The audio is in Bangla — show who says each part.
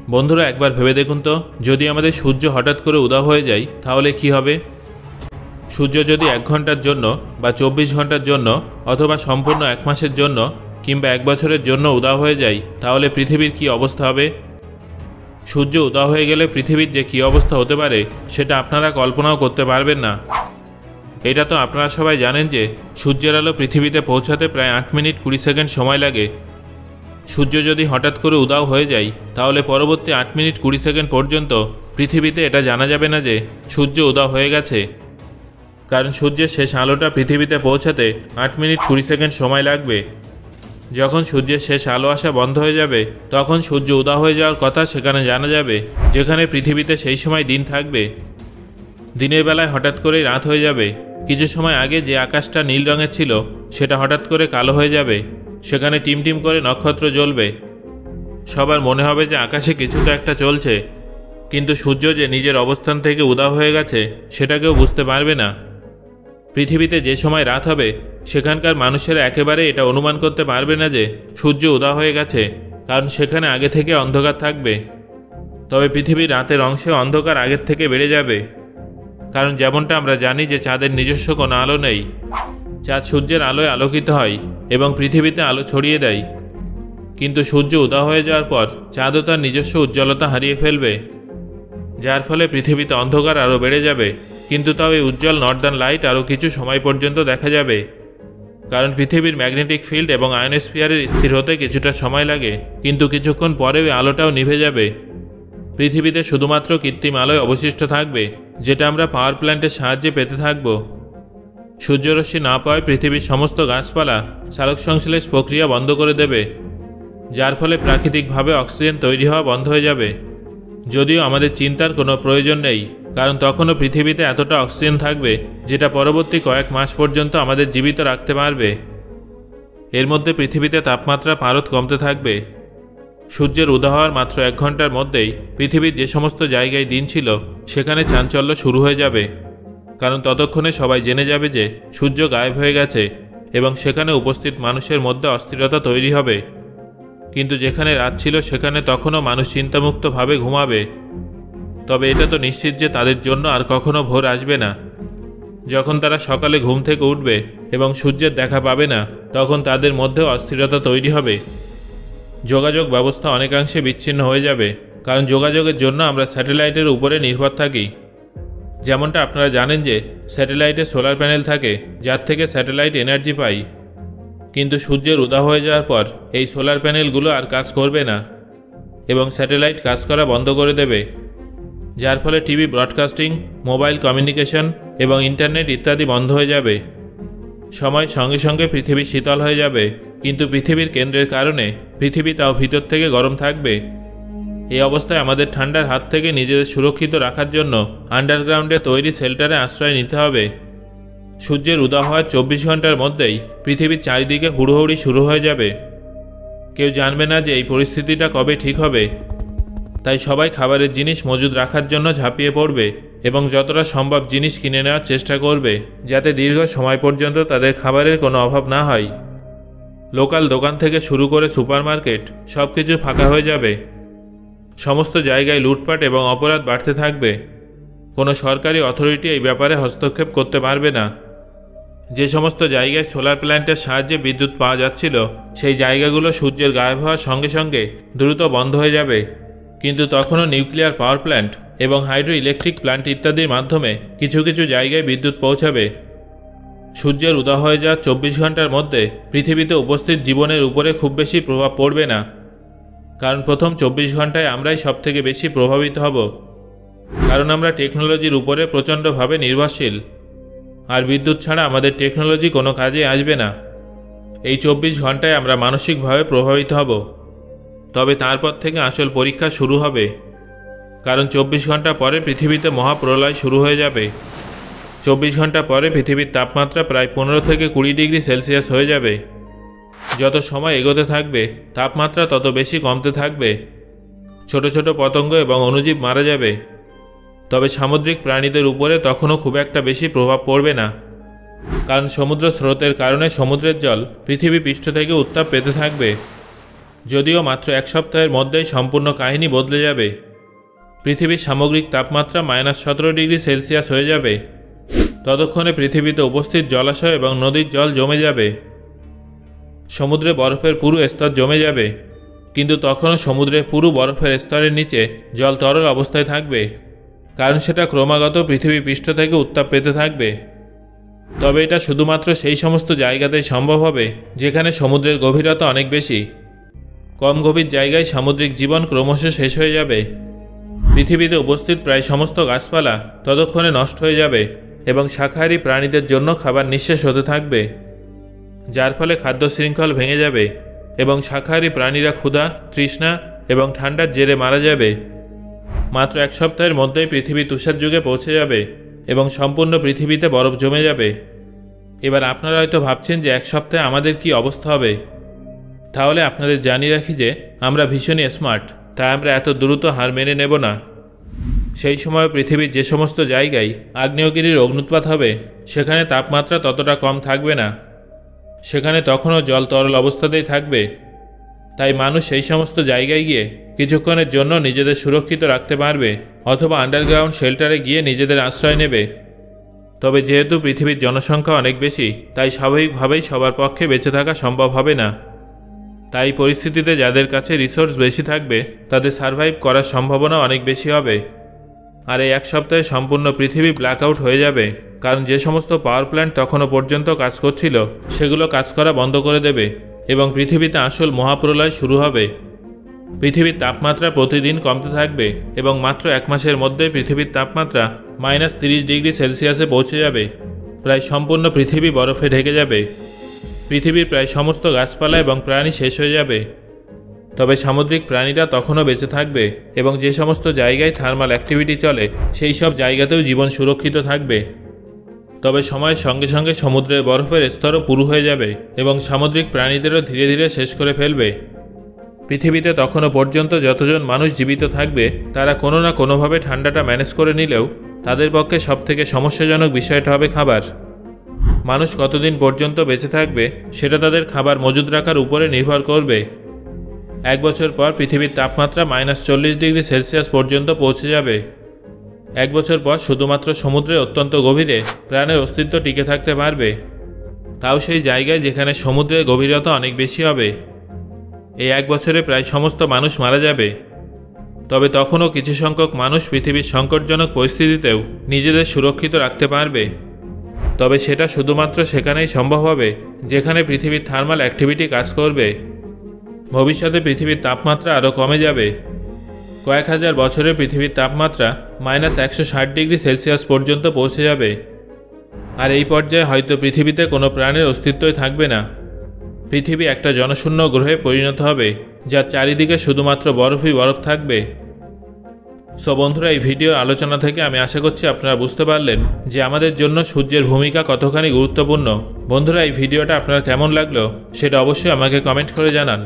Speaker 1: বন্ধুরা একবার ভেবে দেখুন তো, যদি আমাদের সূর্য হঠাৎ করে উধাও হয়ে যায় তাহলে কি হবে। সূর্য যদি 1 ঘন্টার জন্য বা 24 ঘন্টার জন্য অথবা সম্পূর্ণ 1 মাসের জন্য কিংবা 1 বছরের জন্য উধাও হয়ে যায় তাহলে পৃথিবীর কি অবস্থা হবে। সূর্য উধাও হয়ে গেলে পৃথিবীর যে কী অবস্থা হতে পারে সেটা আপনারা কল্পনাও করতে পারবেন না। এটা তো আপনারা সবাই জানেন যে সূর্যের আলো পৃথিবীতে পৌঁছাতে প্রায় 8 মিনিট 20 সেকেন্ড সময় লাগে। সূর্য যদি হঠাৎ করে উধাও হয়ে যায় তাহলে পরবর্তী 8 মিনিট 20 সেকেন্ড পর্যন্ত পৃথিবীতে এটা জানা যাবে না যে সূর্য উধাও হয়ে গেছে, কারণ সূর্যের শেষ আলোটা পৃথিবীতে পৌঁছাতে 8 মিনিট 20 সেকেন্ড সময় লাগবে। যখন সূর্যের শেষ আলো আসা বন্ধ হয়ে যাবে তখন সূর্য উধাও হয়ে যাওয়ার কথা সেখানে জানা যাবে, যেখানে পৃথিবীতে সেই সময় দিন থাকবে। দিনের বেলায় হঠাৎ করেই রাত হয়ে যাবে। কিছু সময় আগে যে আকাশটা নীল রঙের ছিল সেটা হঠাৎ করে কালো হয়ে যাবে, সেখানে টিমটিম করে নক্ষত্র জ্বলবে। সবার মনে হবে যে আকাশে কিছুটা একটা চলছে, কিন্তু সূর্য যে নিজের অবস্থান থেকে উধাও হয়ে গেছে সেটা কেউ বুঝতে পারবে না। পৃথিবীতে যে সময় রাত হবে সেখানকার মানুষেরা একেবারে এটা অনুমান করতে পারবে না যে সূর্য উধাও হয়ে গেছে, কারণ সেখানে আগে থেকে অন্ধকার থাকবে। তবে পৃথিবীর রাতের অংশে অন্ধকার আগের থেকে বেড়ে যাবে, কারণ যেমনটা আমরা জানি যে চাঁদের নিজস্ব কোনো আলো নেই। চাঁদ সূর্যের আলোয় আলোকিত হয় এবং পৃথিবীতে আলো ছড়িয়ে দেয়, কিন্তু সূর্য উধাও হয়ে যাওয়ার পর চাঁদও তার নিজস্ব উজ্জ্বলতা হারিয়ে ফেলবে, যার ফলে পৃথিবীতে অন্ধকার আরও বেড়ে যাবে। কিন্তু তাও এই উজ্জ্বল নর্দার্ন লাইট আরও কিছু সময় পর্যন্ত দেখা যাবে, কারণ পৃথিবীর ম্যাগনেটিক ফিল্ড এবং আয়নোস্ফিয়ারের স্থির হতে কিছুটা সময় লাগে, কিন্তু কিছুক্ষণ পরেও আলোটাও নিভে যাবে। পৃথিবীতে শুধুমাত্র কৃত্রিম আলোয় অবশিষ্ট থাকবে, যেটা আমরা পাওয়ার প্ল্যান্টের সাহায্যে পেতে থাকব। সূর্যরশ্মি না পাওয়ায় পৃথিবীর সমস্ত গাছপালা সালোক সংশ্লেষ প্রক্রিয়া বন্ধ করে দেবে, যার ফলে প্রাকৃতিকভাবে অক্সিজেন তৈরি হওয়া বন্ধ হয়ে যাবে। যদিও আমাদের চিন্তার কোনো প্রয়োজন নেই, কারণ তখনও পৃথিবীতে এতটা অক্সিজেন থাকবে যেটা পরবর্তী কয়েক মাস পর্যন্ত আমাদের জীবিত রাখতে পারবে। এর মধ্যে পৃথিবীতে তাপমাত্রা পারদ কমতে থাকবে। সূর্যের উদয় হওয়ার মাত্র 1 ঘন্টার মধ্যেই পৃথিবীর যে সমস্ত জায়গায় দিন ছিল সেখানে চাঞ্চল্য শুরু হয়ে যাবে, কারণ ততক্ষণে সবাই জেনে যাবে যে সূর্য গায়েব হয়ে গেছে এবং সেখানে উপস্থিত মানুষের মধ্যে অস্থিরতা তৈরি হবে। কিন্তু যেখানে রাত ছিল সেখানে তখনও মানুষ চিন্তামুক্তভাবে ঘুমাবে। তবে এটা তো নিশ্চিত যে তাদের জন্য আর কখনো ভোর আসবে না। যখন তারা সকালে ঘুম থেকে উঠবে এবং সূর্যের দেখা পাবে না, তখন তাদের মধ্যেও অস্থিরতা তৈরি হবে। যোগাযোগ ব্যবস্থা অনেকাংশে বিচ্ছিন্ন হয়ে যাবে, কারণ যোগাযোগের জন্য আমরা স্যাটেলাইটের উপরে নির্ভর থাকি। যেমনটা আপনারা জানেন যে স্যাটেলাইটে সোলার প্যানেল থাকে, যার থেকে স্যাটেলাইট এনার্জি পাই। কিন্তু সূর্যের উদয় হয়ে যাওয়ার পর এই সোলার প্যানেলগুলো আর কাজ করবে না এবং স্যাটেলাইট কাজ করা বন্ধ করে দেবে, যার ফলে টিভি ব্রডকাস্টিং, মোবাইল কমিউনিকেশন এবং ইন্টারনেট ইত্যাদি বন্ধ হয়ে যাবে। সময়ের সঙ্গে সঙ্গে পৃথিবী শীতল হয়ে যাবে, কিন্তু পৃথিবীর কেন্দ্রের কারণে পৃথিবী তাও ভিতর থেকে গরম থাকবে। এই অবস্থায় আমাদের ঠান্ডার হাত থেকে নিজেদের সুরক্ষিত রাখার জন্য আন্ডারগ্রাউন্ডে তৈরি শেল্টারে আশ্রয় নিতে হবে। সূর্যের উদয় হওয়ার 24 ঘন্টার মধ্যেই পৃথিবীর চারিদিকে হুড়োহুড়ি শুরু হয়ে যাবে। কেউ জানবে না যে এই পরিস্থিতিটা কবে ঠিক হবে। তাই সবাই খাবারের জিনিস মজুদ রাখার জন্য ঝাঁপিয়ে পড়বে এবং যতটা সম্ভব জিনিস কিনে নেওয়ার চেষ্টা করবে, যাতে দীর্ঘ সময় পর্যন্ত তাদের খাবারের কোনো অভাব না হয়। লোকাল দোকান থেকে শুরু করে সুপারমার্কেট সব কিছু ফাঁকা হয়ে যাবে। সমস্ত জায়গায় লুটপাট এবং অপরাধ বাড়তে থাকবে। কোনো সরকারি অথরিটি এই ব্যাপারে হস্তক্ষেপ করতে পারবে না। যে সমস্ত জায়গায় সোলার প্ল্যান্টের সাহায্যে বিদ্যুৎ পাওয়া যাচ্ছিল সেই জায়গাগুলো সূর্যের গায়েব হওয়ার সঙ্গে সঙ্গে দ্রুত বন্ধ হয়ে যাবে, কিন্তু তখনও নিউক্লিয়ার পাওয়ার প্ল্যান্ট এবং হাইড্রো ইলেকট্রিক প্ল্যান্ট ইত্যাদির মাধ্যমে কিছু কিছু জায়গায় বিদ্যুৎ পৌঁছাবে। সূর্যের উদয় হয়ে যাওয়ার 24 ঘন্টার মধ্যে পৃথিবীতে উপস্থিত জীবনের উপরে খুব বেশি প্রভাব পড়বে না, কারণ প্রথম 24 ঘন্টায় আমরাই সবথেকে বেশি প্রভাবিত হব, কারণ আমরা টেকনোলজির উপরে প্রচণ্ডভাবে নির্ভরশীল। আর বিদ্যুৎ ছাড়া আমাদের টেকনোলজি কোনো কাজে আসবে না। এই 24 ঘন্টায় আমরা মানসিকভাবে প্রভাবিত হব। তবে তারপর থেকে আসল পরীক্ষা শুরু হবে, কারণ 24 ঘন্টা পরে পৃথিবীতে মহাপ্রলয় শুরু হয়ে যাবে। 24 ঘন্টা পরে পৃথিবীর তাপমাত্রা প্রায় 15 থেকে 20 ডিগ্রি সেলসিয়াস হয়ে যাবে। যত সময় এগোতে থাকবে তাপমাত্রা তত বেশি কমতে থাকবে। ছোট ছোট পতঙ্গ এবং অণুজীব মারা যাবে। তবে সামুদ্রিক প্রাণীদের উপরে তখনও খুব একটা বেশি প্রভাব পড়বে না, কারণ সমুদ্র স্রোতের কারণে সমুদ্রের জল পৃথিবী পৃষ্ঠ থেকে উত্তাপ পেতে থাকবে। যদিও মাত্র এক সপ্তাহের মধ্যেই সম্পূর্ণ কাহিনী বদলে যাবে। পৃথিবীর সামগ্রিক তাপমাত্রা -17 ডিগ্রি সেলসিয়াস হয়ে যাবে। ততক্ষণে পৃথিবীতে উপস্থিত জলাশয় এবং নদীর জল জমে যাবে। সমুদ্রে বরফের পুরো স্তর জমে যাবে, কিন্তু তখনও সমুদ্রের পুরো বরফের স্তরের নিচে জল তরল অবস্থায় থাকবে, কারণ সেটা ক্রমাগত পৃথিবী পৃষ্ঠ থেকে উত্তাপ পেতে থাকবে। তবে এটা শুধুমাত্র সেই সমস্ত জায়গাতেই সম্ভব হবে যেখানে সমুদ্রের গভীরতা অনেক বেশি। কম গভীর জায়গায় সামুদ্রিক জীবন ক্রমশ শেষ হয়ে যাবে। পৃথিবীতে উপস্থিত প্রায় সমস্ত গাছপালা ততক্ষণে নষ্ট হয়ে যাবে এবং শাকাহারী প্রাণীদের জন্য খাবার নিঃশেষ হতে থাকবে, যার ফলে খাদ্য শৃঙ্খল ভেঙে যাবে এবং শাকাহারী প্রাণীরা ক্ষুধা, তৃষ্ণা এবং ঠান্ডার জেরে মারা যাবে। মাত্র এক সপ্তাহের মধ্যেই পৃথিবী তুষার যুগে পৌঁছে যাবে এবং সম্পূর্ণ পৃথিবীতে বরফ জমে যাবে। এবার আপনারা হয়তো ভাবছেন যে এক সপ্তাহে আমাদের কি অবস্থা হবে। তাহলে আপনাদের জানিয়ে রাখি যে আমরা ভীষণই স্মার্ট, তাই আমরা এত দ্রুত হার মেনে নেব না। সেই সময় পৃথিবীর যে সমস্ত জায়গায় আগ্নেয়গিরির অগ্নুৎপাত হবে সেখানে তাপমাত্রা ততটা কম থাকবে না, সেখানে তখনও জল তরল অবস্থাতেই থাকবে। তাই মানুষ সেই সমস্ত জায়গায় গিয়ে কিছুক্ষণের জন্য নিজেদের সুরক্ষিত রাখতে পারবে অথবা আন্ডারগ্রাউন্ড শেল্টারে গিয়ে নিজেদের আশ্রয় নেবে। তবে যেহেতু পৃথিবীর জনসংখ্যা অনেক বেশি, তাই স্বাভাবিকভাবেই সবার পক্ষে বেঁচে থাকা সম্ভব হবে না। তাই পরিস্থিতিতে যাদের কাছে রিসোর্স বেশি থাকবে তাদের সার্ভাইভ করার সম্ভাবনা অনেক বেশি হবে। আর এই এক সপ্তাহে সম্পূর্ণ পৃথিবী ব্ল্যাকআউট হয়ে যাবে, কারণ যে সমস্ত পাওয়ার প্ল্যান্ট তখনও পর্যন্ত কাজ করছিল সেগুলো কাজ করা বন্ধ করে দেবে এবং পৃথিবীতে আসল মহাপ্রলয় শুরু হবে। পৃথিবীর তাপমাত্রা প্রতিদিন কমতে থাকবে এবং মাত্র এক মাসের মধ্যে পৃথিবীর তাপমাত্রা -30 ডিগ্রি সেলসিয়াসে পৌঁছে যাবে। প্রায় সম্পূর্ণ পৃথিবী বরফে ঢেকে যাবে। পৃথিবীর প্রায় সমস্ত গাছপালা এবং প্রাণী শেষ হয়ে যাবে। তবে সামুদ্রিক প্রাণীরা তখনও বেঁচে থাকবে এবং যে সমস্ত জায়গায় থার্মাল অ্যাক্টিভিটি চলে সেই সব জায়গাতেও জীবন সুরক্ষিত থাকবে। তবে সময়ের সঙ্গে সঙ্গে সমুদ্রের বরফের স্তরও পুরু হয়ে যাবে এবং সামুদ্রিক প্রাণীদেরও ধীরে ধীরে শেষ করে ফেলবে। পৃথিবীতে তখনও পর্যন্ত যতজন মানুষ জীবিত থাকবে তারা কোনো না কোনোভাবে ঠান্ডাটা ম্যানেজ করে নিলেও তাদের পক্ষে সবথেকে সমস্যাজনক বিষয়টা হবে খাবার। মানুষ কতদিন পর্যন্ত বেঁচে থাকবে সেটা তাদের খাবার মজুদ রাখার উপরে নির্ভর করবে। এক বছর পর পৃথিবীর তাপমাত্রা -40 ডিগ্রি সেলসিয়াস পর্যন্ত পৌঁছে যাবে। এক বছর পর শুধুমাত্র সমুদ্রের অত্যন্ত গভীরে প্রাণের অস্তিত্ব টিকে থাকতে পারবে, তাও সেই জায়গায় যেখানে সমুদ্রের গভীরতা অনেক বেশি হবে। এই এক বছরে প্রায় সমস্ত মানুষ মারা যাবে। তবে তখনও কিছু সংখ্যক মানুষ পৃথিবীর সংকটজনক পরিস্থিতিতেও নিজেদের সুরক্ষিত রাখতে পারবে। তবে সেটা শুধুমাত্র সেখানেই সম্ভব হবে যেখানে পৃথিবীর থার্মাল অ্যাক্টিভিটি কাজ করবে। ভবিষ্যতে পৃথিবীর তাপমাত্রা আরও কমে যাবে। কয়েক হাজার বছরে পৃথিবীর তাপমাত্রা -160 ডিগ্রি সেলসিয়াস পর্যন্ত পৌঁছে যাবে। আর এই পর্যায়ে হয়তো পৃথিবীতে কোনো প্রাণের অস্তিত্বই থাকবে না। পৃথিবী একটা জনশূন্য গ্রহে পরিণত হবে, যার চারিদিকে শুধুমাত্র বরফই বরফ থাকবে। সো বন্ধুরা, এই ভিডিওর আলোচনা থেকে আমি আশা করছি আপনারা বুঝতে পারলেন যে আমাদের জন্য সূর্যের ভূমিকা কতখানি গুরুত্বপূর্ণ। বন্ধুরা, এই ভিডিওটা আপনার কেমন লাগলো সেটা অবশ্যই আমাকে কমেন্ট করে জানান।